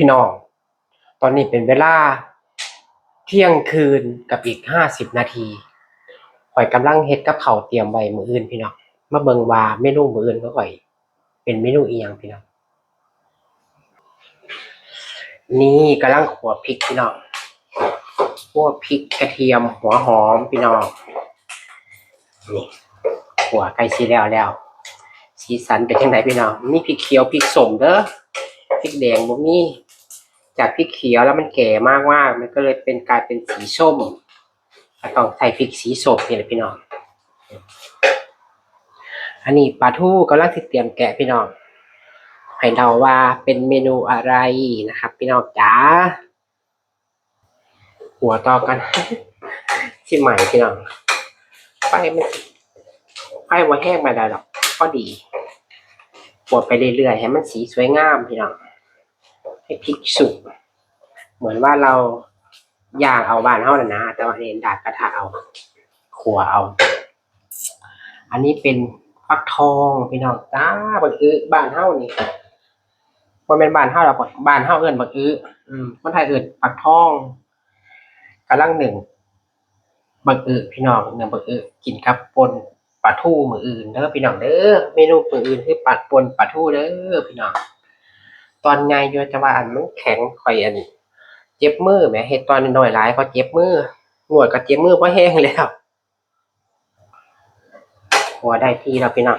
พี่น้องตอนนี้เป็นเวลาเที่ยงคืนกับอีก50 นาทีข่อยกำลังเฮ็ดกับข้าวเตรียมไว้มื้ออื่นพี่น้องมาเบิ่งว่าเมนูมื้ออื่นของข่อยเป็นเมนูอิหยังพี่น้องนี่กำลังคั่วพริกพี่น้องคั่วพริกกระเทียมหัวหอมพี่น้องนี่คั่วใกล้สิแล้วสีสันเป็นจังไดพี่น้องมีพริกเขียวพริกส้มเด้อพริกแดงบ่มีจากพริกเขียวแล้วมันแก่มากๆมันก็เลยกลายเป็นสีส้มก็ต้องใส่พริกสีส้มนี่แหละพี่น้องอันนี้ปลาทูกำลังสิเตรียมแกะพี่น้องให้เดาว่าเป็นเมนูอะไรนะครับพี่น้องจ๋าหัวต่อกันสิใหม่พี่น้องไฟมันไฟบ่แห้งไม่ได้หรอกพอดีหัวไปเรื่อยๆให้มันสีสวยงามพี่น้องให้พริกสุกเหมือนว่าเราย่างเอาบ้านเฮาน่ะนะแต่ว่าเน้นดาดกระทะเอาขั่วเอาอันนี้เป็นฟักทองพี่น้องจ้าบักอื้อบ้านเฮานี่บ่แม่นบ้านเฮาดอกบ้านเฮาเอิ้นบักอื้อคนไทยเอิ้นฟักทองกำลังนึ่งบักอื้อพี่น้องนึ่งบักอื้อกินกับป่นปลาทูมื้ออื่นเด้อพี่น้องเด้อเมนูมื้ออื่นคือป่นปลาทูเด้อพี่น้องตอนใหญ่อยู่แต่ว่าอันมันแข็งข้อยอันเจ็บมือแหมเฮ็ดตอนน้อยๆหลายก็เจ็บมืองวดก็เจ็บมือเพราะแห้งแล้วพอได้ที่แล้วพี่น้อง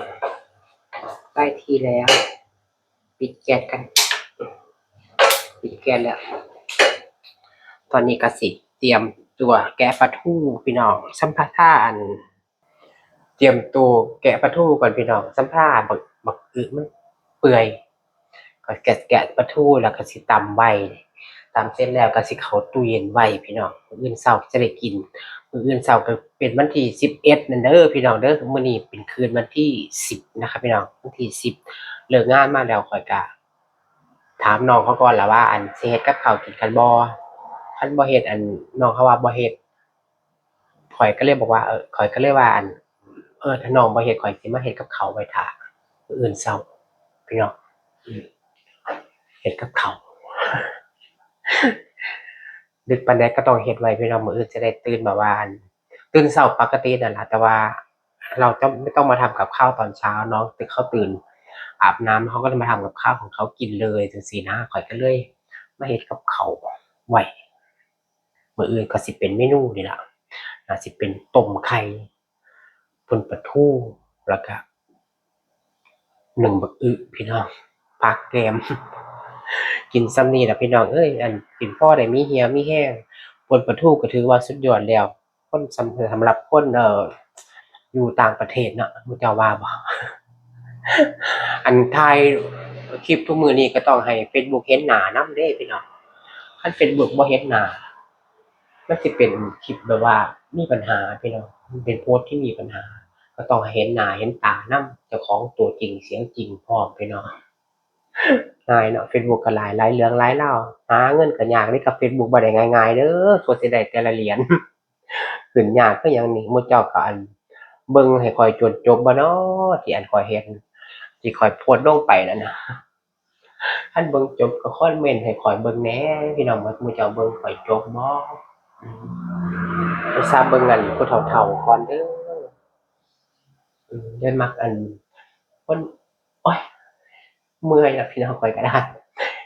ได้ที่แล้วปิดแก๊สกันปิดแก๊สแล้วตอนนี้ก็สิเตรียมตัวแกะปลาทูพี่น้องสัมภาระอันเตรียมตัวแกะปลาทูก่อนพี่น้องสัมภาระบักอึมันเปื่อยก็แกะปลาทูแล้วก็สิตำไว้ตำเสร็จแล้วก็สิเข้าตู้เย็นไว้พี่น้องมื้ออื่นเช้าจะได้กินมื้ออื่นเช้าก็เป็นวันที่11นั่นเด้อพี่น้องเด้อมื้อนี้เป็นคืนวันที่10นะครับพี่น้องวันที่10เลิกงานมาแล้วข้อยก็ถามน้องเขาก่อนล่ะว่าอันสิเฮ็ดกับข้าวกินกันบ่คันบ่เฮ็ดอันน้องเขาว่าบ่เฮ็ดข้อยก็เลยบอกว่าข้อยก็เลยว่าอันถ้าน้องบ่เฮ็ดข้อยสิมาเฮ็ดกับข้าวไว้ท่ามื้ออื่นเช้าพี่น้องอืมเฮ็ดกับข้าวดึกปานใดก็ต้องเฮ็ดไว้พี่น้องมื้ออื่นจะได้ตื่นแบบว่าอันตื่นเช้าปกตินั่นล่ะแต่ว่าเราต้องไม่ต้องมาทำกับข้าวตอนเช้าน้องเขาตื่นอาบน้ำเขาก็จะมาทำกับข้าวของเขากินเลยจังซี้นะข้อยก็เลยมาเฮ็ดกับข้าวไว้มื้ออื่นก็สิเป็นเมนูนี่ล่ะน่าสิเป็นต้มไข่ป่นปลาทูแล้วก็หนึ่งบักอึพี่น้องผักแกล้มกินส่ำนี้ล่ะพี่น้องเอ้ยอันกินพอได้มีเหี่ยวมีแรงป่นปลาทูก็ถือว่าสุดยอดแล้วคนสำหรับคนอยู่ต่างประเทศเนาะรู้เจ้าว่าบ่อันถ่ายคลิปทุกมื้อนี้ก็ต้องให้ Facebook เห็นหน้านำเด้พี่น้องคัน Facebook บ่เห็นหน้ามันสิเป็นคลิปแบบว่ามีปัญหาพี่น้องมันเป็นโพสต์ที่มีปัญหาก็ต้องให้เห็นหน้าเห็นตานำเจ้าของตัวจริงเสียงจริงพร้อมพี่น้องง่ายเนาะ Facebook ก็หลายเรื่องหลายราวหาเงินก็ยากเดะกับ Facebook บ่ได้ง่ายๆเด้อกว่าสิได้แต่ละเหรียญขึ้นยากคือหยังนี่หมู่เจ้าก็อันเบิ่งให้ข้อยจนจบบ่น้อที่อันข้อยเฮ็ดที่ข้อยโพสต์ลงไปนั่นน่ะคันเบิ่งจบก็คอมเมนต์ให้ข้อยเบิ่งแหน่พี่น้องว่าหมู่เจ้าเบิ่งข้อยจบบ่อืมไปซาเบิ่งอันผู้เฒ่าๆก่อนเด้อได้มักอันคนโอ๊ยเมื่อยแล้วพี่น้องข้อยก็ได้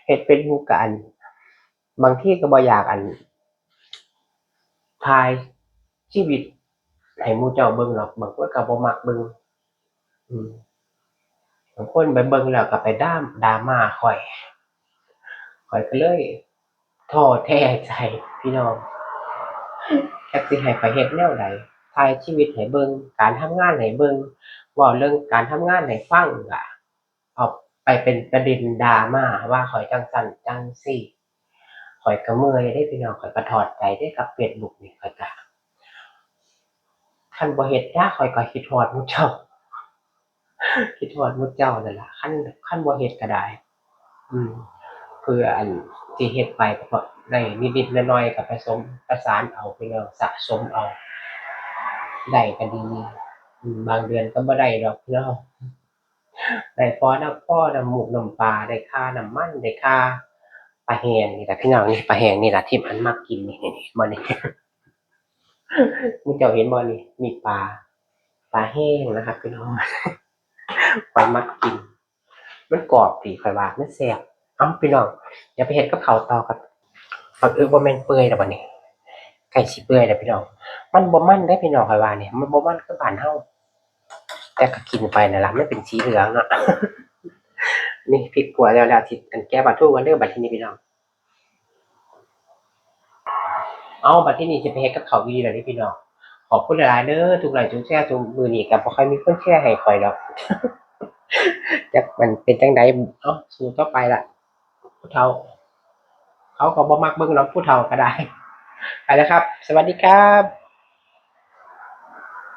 เฮ็ด Facebook ก็อันบางทีก็บ่อยากอันถ่ายชีวิตให้หมู่เจ้าเบิ่งหรอกบางคนก็บ่มักเบิ่งอืมบางคนไปเบิ่งแล้วก็ไปดราม่าข้อยก็เลยท้อแท้ใจพี่น้องจักสิให้ข้อยเฮ็ดแนวใดถ่ายชีวิตให้เบิ่งการทำงานให้เบิ่งเว้าเรื่องการทำงานให้ฟังก็เอาไปเป็นประเด็นดราม่าว่าข้อยจั่งซั้นจั่งซี้ข้อยก็เมื่อยเดะพี่น้องข้อยก็ท้อใจเดะกับเฟซบุ๊กนี่ข้อยก็คันบ่เฮ็ดยากข้อยก็คิดฮอดหมู่เจ้าคิดฮอดหมู่เจ้านั่นล่ะคันบ่เฮ็ดก็ได้อืมเพื่ออันสิเฮ็ดไปก็ได้นิดๆหน่อยๆก็ผสมประสานเอาพี่น้องสะสมเอาได้ก็ดีบางเดือนก็บ่ได้ดอกพี่น้องได้พอน้ำมูกน้ำปลาได้ค่าน้ำมันได้ค่า ปลาแห้งนี่แหละพี่น้องนี่ปลาแห้งนี่แหละที่มันมักกินนี่บ่นี่มึงเจ้าเห็นบ่นี่มีปลาแห้งนะครับพี่น้องปลามักกินมันกรอบดีค่อยว่ามันแซ่บเอ้าพี่น้องอย่าไปเฮ็ดกับข้าวต่อครับฝักบ่แม่นเปื่อยแล้วบัดนี้ไก่สิเปื่อยแล้วพี่น้องมันบ่มันได้พี่น้องค่อยว่านี่มันบ่มันคือบ้านเฮาแต่ก็กินไปนั่นล่ะมันเป็นสีเหลืองเนาะนี่พริกขั่วแล้วสิอันแกะปลาทูกันเด้อบัดทีนี้พี่น้องเอ้าบัดทีนี้สิไปเฮ็ดกับข้าวอีหลีแล้วเด้พี่น้องขอบคุณหลายๆเด้อทุกไลค์ทุกแชร์ทุกมื้อนี้ก็บ่ค่อยมีคนแชร์ให้ข้อยดอกจักมันเป็นจังไดเอ้าสู้ต่อไปล่ะผู้เฒ่าเขาก็บ่มักเบิ่งเนาะผู้เฒ่าก็ได้ไปแล้วครับสวัสดีครับ